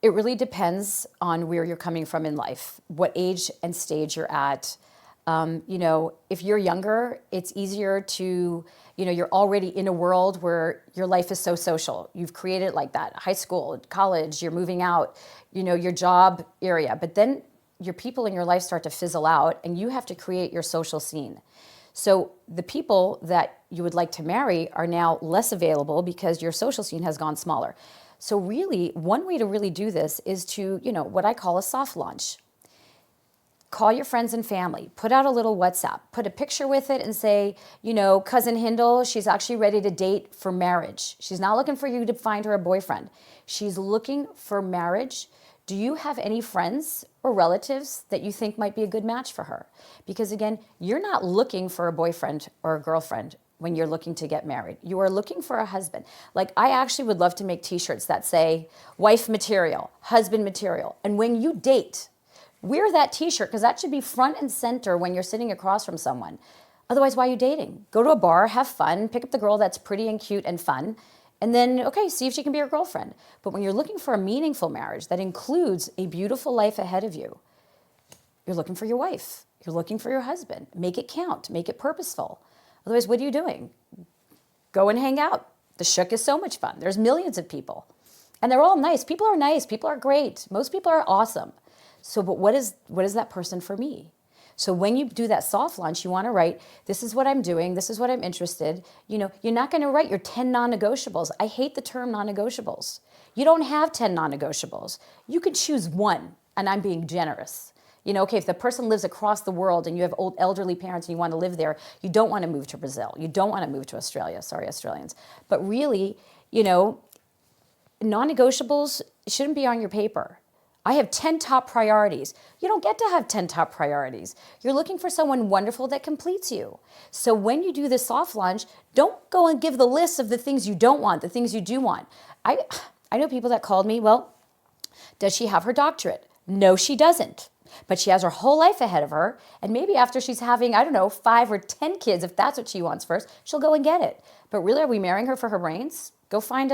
It really depends on where you're coming from in life, what age and stage you're at. If you're younger, it's easier to, you're already in a world where your life is so social. You've created it like that. High school, college, you're moving out, your job area. But then your people in your life start to fizzle out and you have to create your social scene. So the people that you would like to marry are now less available because your social scene has gone smaller. So really, one way to really do this is to, what I call a soft launch. Call your friends and family, put out a little WhatsApp, put a picture with it and say, cousin Hindel, she's actually ready to date for marriage. She's not looking for you to find her a boyfriend. She's looking for marriage. Do you have any friends or relatives that you think might be a good match for her? Because again, you're not looking for a boyfriend or a girlfriend when you're looking to get married. You are looking for a husband. Like, I actually would love to make t-shirts that say wife material, husband material. And when you date, wear that t-shirt because that should be front and center when you're sitting across from someone. Otherwise, why are you dating? Go to a bar, have fun, pick up the girl that's pretty and cute and fun, and then, okay, see if she can be your girlfriend. But when you're looking for a meaningful marriage that includes a beautiful life ahead of you, you're looking for your wife. You're looking for your husband. Make it count. Make it purposeful. Otherwise, what are you doing? Go and hang out. The shuk is so much fun. There's millions of people. And they're all nice. People are nice. People are great. Most people are awesome. So, but what is that person for me? So when you do that soft launch, you want to write, this is what I'm doing. This is what I'm interested. You're not going to write your 10 non-negotiables. I hate the term non-negotiables. You don't have 10 non-negotiables. You could choose one, and I'm being generous. Okay, if the person lives across the world and you have old elderly parents and you want to live there, you don't want to move to Brazil. You don't want to move to Australia. Sorry, Australians. But really, non-negotiables shouldn't be on your paper. I have 10 top priorities. You don't get to have 10 top priorities. You're looking for someone wonderful that completes you. So when you do the soft launch, don't go and give the list of the things you don't want, the things you do want. I know people that called me, well, does she have her doctorate? No, she doesn't. But she has her whole life ahead of her, and maybe after she's having, 5 or 10 kids, if that's what she wants first, she'll go and get it. But really, are we marrying her for her brains? Go find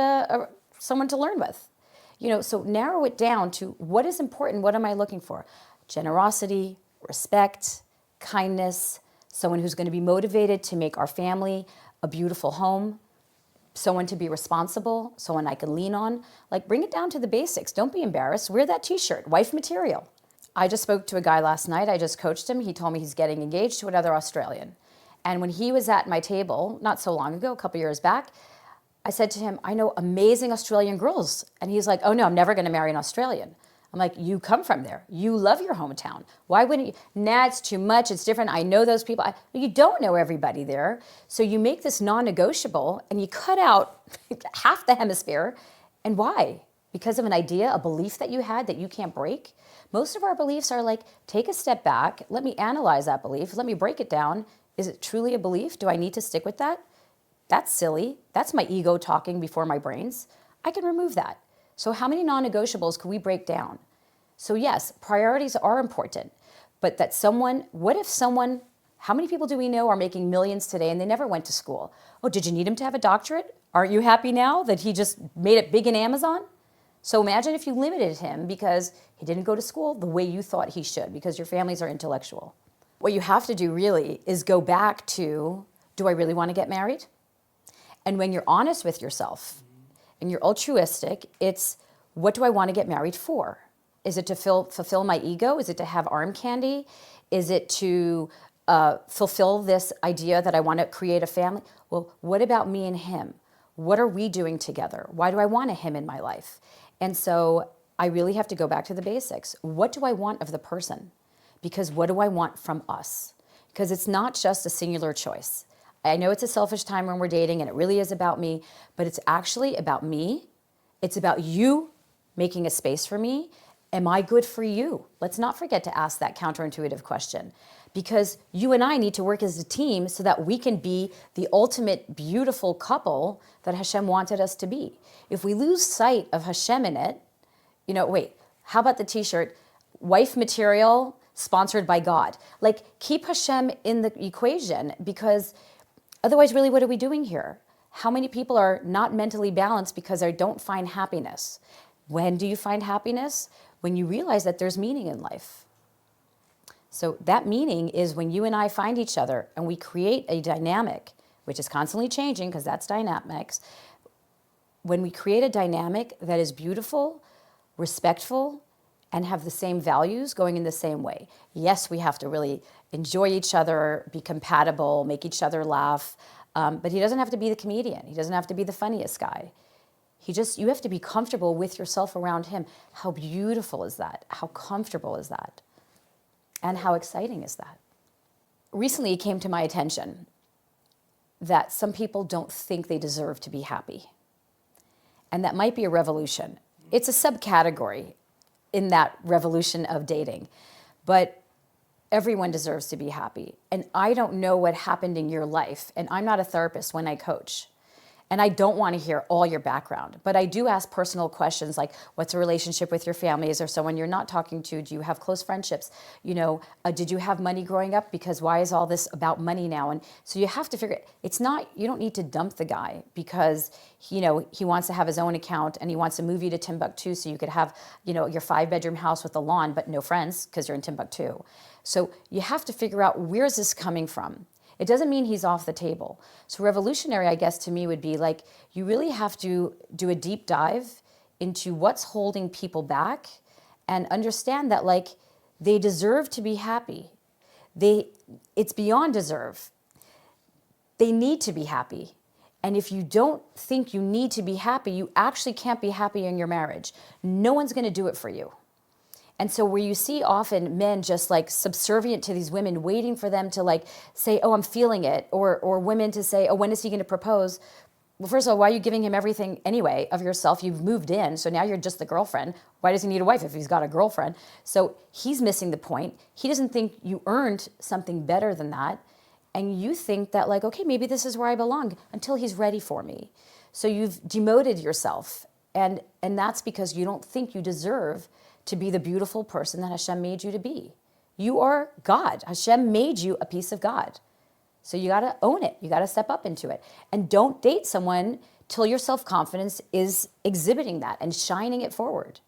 someone to learn with. So narrow it down to what is important, what am I looking for? Generosity, respect, kindness, someone who's going to be motivated to make our family a beautiful home, someone to be responsible, someone I can lean on. Like, bring it down to the basics. Don't be embarrassed. Wear that t-shirt, wife material. I just spoke to a guy last night. I just coached him. He told me he's getting engaged to another Australian. And when he was at my table, not so long ago, a couple years back, I said to him, I know amazing Australian girls. And he's like, oh no, I'm never going to marry an Australian. I'm like, you come from there. You love your hometown. Why wouldn't you? Nah, it's too much. It's different. I know those people. You don't know everybody there. So you make this non-negotiable and you cut out half the hemisphere. And why? Because of an idea, a belief that you had that you can't break? Most of our beliefs are like, take a step back. Let me analyze that belief. Let me break it down. Is it truly a belief? Do I need to stick with that? That's silly. That's my ego talking before my brains. I can remove that. So how many non-negotiables can we break down? So yes, priorities are important, but how many people do we know are making millions today and they never went to school? Oh, did you need him to have a doctorate? Aren't you happy now that he just made it big in Amazon? So imagine if you limited him because he didn't go to school the way you thought he should, because your families are intellectual. What you have to do really is go back to, do I really want to get married? And when you're honest with yourself and you're altruistic, it's, what do I want to get married for? Is it to fulfill my ego? Is it to have arm candy? Is it to fulfill this idea that I want to create a family? Well, what about me and him? What are we doing together? Why do I want a him in my life? And so I really have to go back to the basics. What do I want of the person? Because what do I want from us? Because it's not just a singular choice. I know it's a selfish time when we're dating and it really is about me, but it's actually about me. It's about you making a space for me. Am I good for you? Let's not forget to ask that counterintuitive question, because you and I need to work as a team so that we can be the ultimate beautiful couple that Hashem wanted us to be. If we lose sight of Hashem in it, how about the t-shirt, wife material sponsored by God? Like, keep Hashem in the equation, because otherwise, really, what are we doing here? How many people are not mentally balanced because they don't find happiness? When do you find happiness? When you realize that there's meaning in life. So that meaning is when you and I find each other and we create a dynamic, which is constantly changing because that's dynamics. When we create a dynamic that is beautiful, respectful, and have the same values going in the same way. Yes, we have to really enjoy each other, be compatible, make each other laugh, but he doesn't have to be the comedian. He doesn't have to be the funniest guy. You have to be comfortable with yourself around him. How beautiful is that? How comfortable is that? And how exciting is that? Recently, it came to my attention that some people don't think they deserve to be happy. And that might be a revolution. It's a subcategory in that revolution of dating. But everyone deserves to be happy. And I don't know what happened in your life. And I'm not a therapist when I coach. And I don't want to hear all your background, but I do ask personal questions like, what's a relationship with your family? Is there someone you're not talking to? Do you have close friendships? Did you have money growing up? Because why is all this about money now? And so you have to figure, you don't need to dump the guy because, he wants to have his own account and he wants to move you to Timbuktu so you could have, your 5-bedroom house with a lawn, but no friends because you're in Timbuktu. So you have to figure out, where's this coming from? It doesn't mean he's off the table. So revolutionary, I guess, to me would be like, you really have to do a deep dive into what's holding people back and understand that, like, they deserve to be happy. It's beyond deserve. They need to be happy. And if you don't think you need to be happy, you actually can't be happy in your marriage. No one's going to do it for you. And so where you see often men just like subservient to these women, waiting for them to like say, oh, I'm feeling it, or women to say, oh, when is he going to propose? Well, first of all, why are you giving him everything anyway of yourself? You've moved in, so now you're just the girlfriend. Why does he need a wife if he's got a girlfriend? So he's missing the point. He doesn't think you earned something better than that. And you think that like, okay, maybe this is where I belong until he's ready for me. So you've demoted yourself. And that's because you don't think you deserve to be the beautiful person that Hashem made you to be. You are God. Hashem made you a piece of God. So you got to own it. You got to step up into it. And don't date someone till your self-confidence is exhibiting that and shining it forward.